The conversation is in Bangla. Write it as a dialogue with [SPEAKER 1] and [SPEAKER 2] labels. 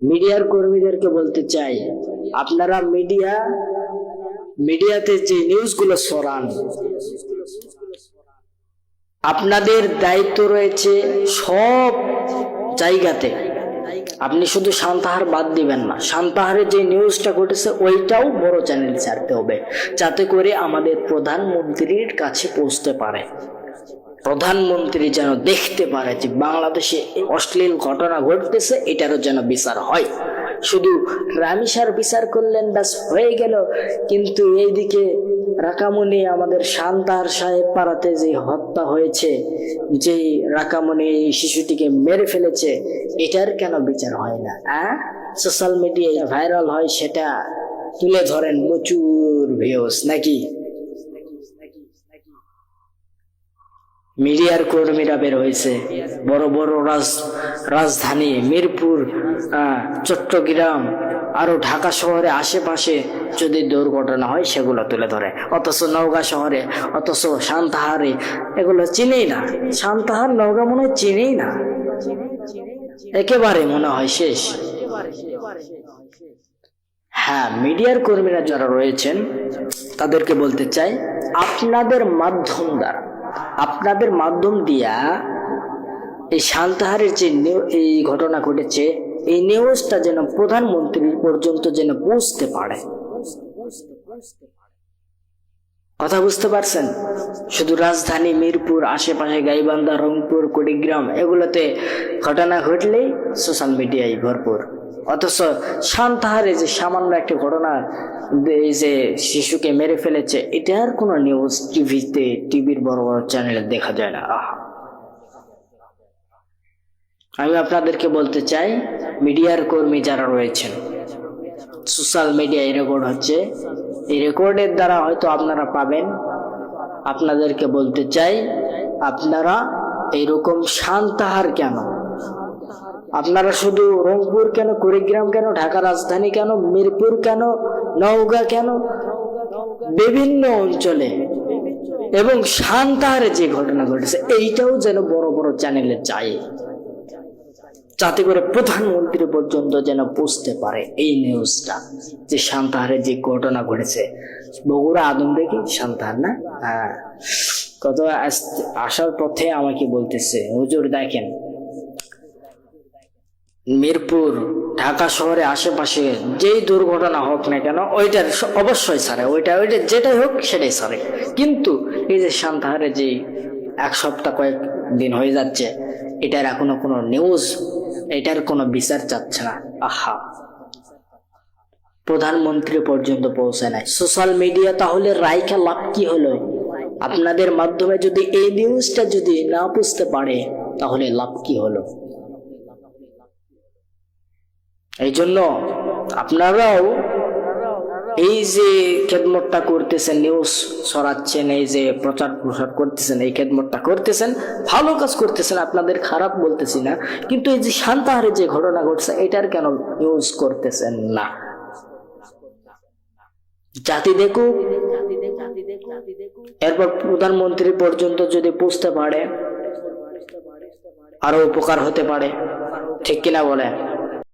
[SPEAKER 1] মিডিয়ার কর্মীদেরকে বলতে চাই, আপনারা মিডিয়াতে যে নিউজগুলো ছড়ান, আপনাদের দায়িত্ব রয়েছে সব জায়গাতে। আপনি শুধু সান্তাহার বাদ দিবেন না, সান্তাহারে যে নিউজটা ঘটেছে ওইটাও বড় চ্যানেল ছাড়তে হবে, যাতে করে আমাদের প্রধানমন্ত্রীর কাছে পৌঁছতে পারে, প্রধানমন্ত্রী যেন দেখতে পারে যে বাংলাদেশে অশ্লীল ঘটনা ঘটতেছে, এটারও যেন বিচার হয়। শুধু রামিসার বিচার করলেন ব্যাস হয়ে গেল, কিন্তু এইদিকে রাকামনি আমাদের সান্তাহার সাহেব পাড়াতে যে হত্যা হয়েছে, যে রাকামনি শিশুটিকে মেরে ফেলেছে, এটার কেন বিচার হয় না? সোশ্যাল মিডিয়ায় ভাইরাল হয়, সেটা তুলে ধরেন প্রচুর ভিউজ নাকি? মিডিয়ার কর্মীরা বের হয়েছে, বড় বড় রাজধানী মিরপুর, চট্টগ্রাম, আরো ঢাকা শহরে আশেপাশে যদি দুর্ঘটনা হয় সেগুলো তুলে ধরে, অথচ নওগাঁ শহরে, অথচ সান্তাহারে এগুলো চিনেই না। সান্তাহার নওগাঁ মনে হয় চিনেই না, একেবারে মনে হয় শেষ। হ্যাঁ, মিডিয়ার কর্মীরা যারা রয়েছেন তাদেরকে বলতে চাই, আপনাদের মাধ্যম দিয়া এই সান্তাহারের যে এই ঘটনা ঘটেছে, এই নিউজটা যেন প্রধানমন্ত্রী পর্যন্ত যেন পৌঁছতে পারে। কথা বুঝতে পারছেন? শুধু রাজধানী মিরপুর, আশেপাশে গাইবান্ধা, রংপুর, কুড়িগ্রাম এগুলোতে ঘটনা ঘটলেই সোশ্যাল মিডিয়ায় ভরপুর, অথচ সান্তাহারে যে সামান্য একটা ঘটনা, এই যে শিশুকে মেরে ফেলেছে, এটার কোনো নিউজ টিভির বড় বড় চ্যানেলে দেখা যায় না। আমি আপনাদেরকে বলতে চাই, মিডিয়ার কর্মী যারা রয়েছেন, সোশ্যাল মিডিয়ায় রেকর্ড হচ্ছে, এই রেকর্ডের দ্বারা হয়তো আপনারা পাবেন। আপনাদেরকে বলতে চাই, আপনারা এইরকম সান্তাহার কেন? আপনারা শুধু রংপুর কেন, কুড়িগ্রাম কেন, ঢাকা রাজধানী কেন, মিরপুর কেন, নওগাঁ কেন, বিভিন্ন অঞ্চলে এবং সান্তাহারে যে ঘটনা ঘটেছে এইটাও যেন বড় বড় চ্যানেলে যায়, যাতে করে প্রধানমন্ত্রী পর্যন্ত যেন পৌঁছতে পারে এই নিউজটা, যে সান্তাহারে যে ঘটনা ঘটেছে। বগুড়া আদম দেখি সান্তাহার না? হ্যাঁ, কত আসার পথে আমাকে বলতেছে, হুজুর দেখেন মিরপুর, ঢাকা শহরে আশেপাশে যেই দুর্ঘটনা হোক না কেন, ওইটার অবশ্যই ছাড়ে, ওইটা যেটাই হোক সেটাই ছাড়ে, কিন্তু এই যে সান্তাহারে যে এক সপ্তাহ কয়েক দিন হয়ে যাচ্ছে, এটার এখনো কোনো নিউজ, এটার কোনো বিচার চাচ্ছে না। প্রধানমন্ত্রী পর্যন্ত পৌঁছে নাই সোশ্যাল মিডিয়া, তাহলে রাইখা লাভ কি হলো? আপনাদের মাধ্যমে যদি এই নিউজটা যদি না বুঝতে পারে, তাহলে লাভ কি হলো? এই জন্য আপনারাও এই যে খেদমতটা করতেছেন, নিউজ ছড়াচ্ছেন, এই যে প্রচার প্রসার করতেছেন, এই খেদমতটা করতেছেন, ভালো কাজ করতেছেন, আপনাদের খারাপ বলতেছি না, কিন্তু এই যে সান্তাহারে যে ঘটনা ঘটছে এটার কেন নিউজ করতেছেন না? জাতি দেখুক, এরপর প্রধানমন্ত্রী পর্যন্ত যদি পৌঁছতে পারে আরো উপকার হতে পারে, ঠিক কিনা বলেন?